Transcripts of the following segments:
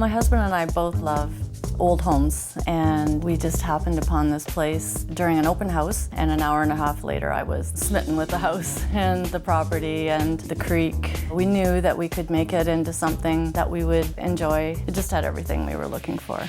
My husband and I both love old homes, and we just happened upon this place during an open house, and an hour and a half later I was smitten with the house and the property and the creek. We knew that we could make it into something that we would enjoy. It just had everything we were looking for.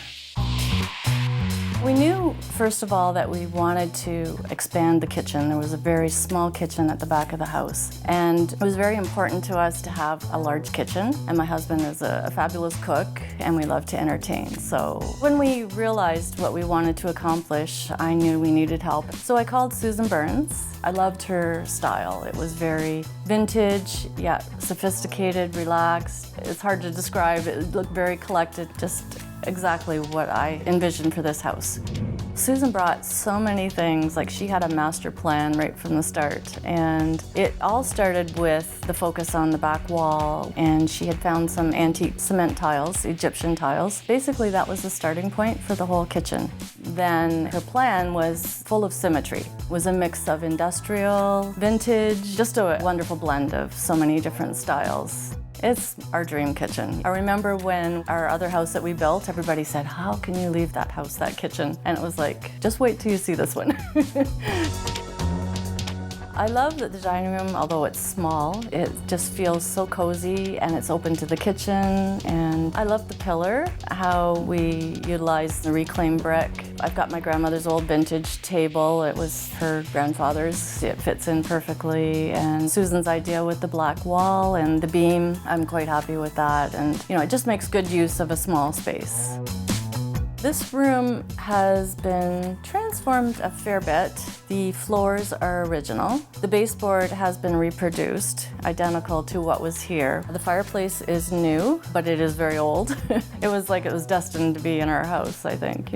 We knew, first of all, that we wanted to expand the kitchen. There was a very small kitchen at the back of the house, and it was very important to us to have a large kitchen. And my husband is a fabulous cook, and we love to entertain. So when we realized what we wanted to accomplish, I knew we needed help. So I called Susan Bernard. I loved her style. It was very vintage, yet sophisticated, relaxed. It's hard to describe. It looked very collected, just exactly what I envisioned for this house. Susan brought so many things, like she had a master plan right from the start, and it all started with the focus on the back wall, and she had found some antique cement tiles, Egyptian tiles. Basically, that was the starting point for the whole kitchen. Then her plan was full of symmetry. It was a mix of industrial, vintage, just a wonderful blend of so many different styles. It's our dream kitchen. I remember when our other house that we built, everybody said, "How can you leave that house, that kitchen?" And it was like, just wait till you see this one. I love that the dining room, although it's small, it just feels so cozy, and it's open to the kitchen. And I love the pillar, how we utilize the reclaimed brick. I've got my grandmother's old vintage table. It was her grandfather's. It fits in perfectly. And Susan's idea with the black wall and the beam, I'm quite happy with that. And it just makes good use of a small space. This room has been transformed a fair bit. The floors are original. The baseboard has been reproduced, identical to what was here. The fireplace is new, but it is very old. It was like it was destined to be in our house, I think,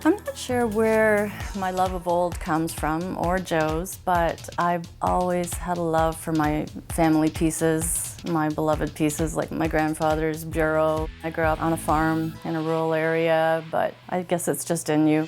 I'm not sure where my love of old comes from, or Joe's, but I've always had a love for my family pieces, my beloved pieces, like my grandfather's bureau. I grew up on a farm in a rural area, but I guess it's just in you.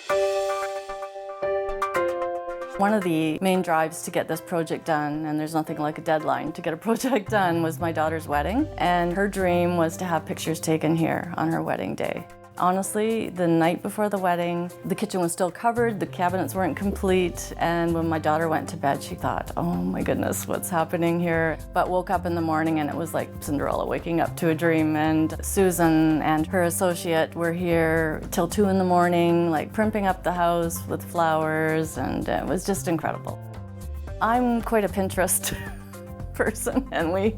One of the main drives to get this project done, and there's nothing like a deadline to get a project done, was my daughter's wedding. And her dream was to have pictures taken here on her wedding day. Honestly, the night before the wedding, the kitchen was still covered, the cabinets weren't complete, and when my daughter went to bed, she thought, "Oh my goodness, what's happening here?" But woke up in the morning and it was like Cinderella waking up to a dream, and Susan and her associate were here till 2 in the morning, like primping up the house with flowers, and it was just incredible. I'm quite a Pinterest person, and we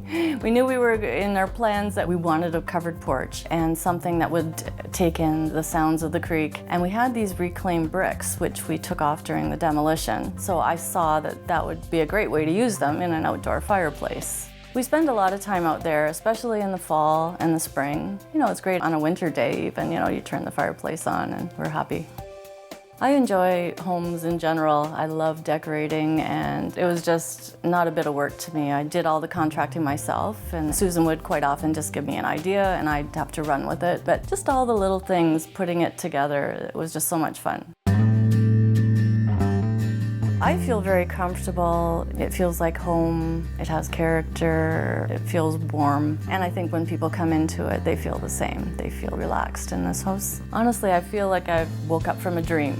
knew we were in our plans that we wanted a covered porch and something that would take in the sounds of the creek. And we had these reclaimed bricks, which we took off during the demolition. So I saw that that would be a great way to use them in an outdoor fireplace. We spend a lot of time out there, especially in the fall and the spring. It's great on a winter day even, you turn the fireplace on and we're happy. I enjoy homes in general. I love decorating, and it was just not a bit of work to me. I did all the contracting myself, and Susan would quite often just give me an idea and I'd have to run with it. But just all the little things, putting it together, it was just so much fun. I feel very comfortable. It feels like home. It has character. It feels warm. And I think when people come into it, they feel the same. They feel relaxed in this house. Honestly, I feel like I woke up from a dream.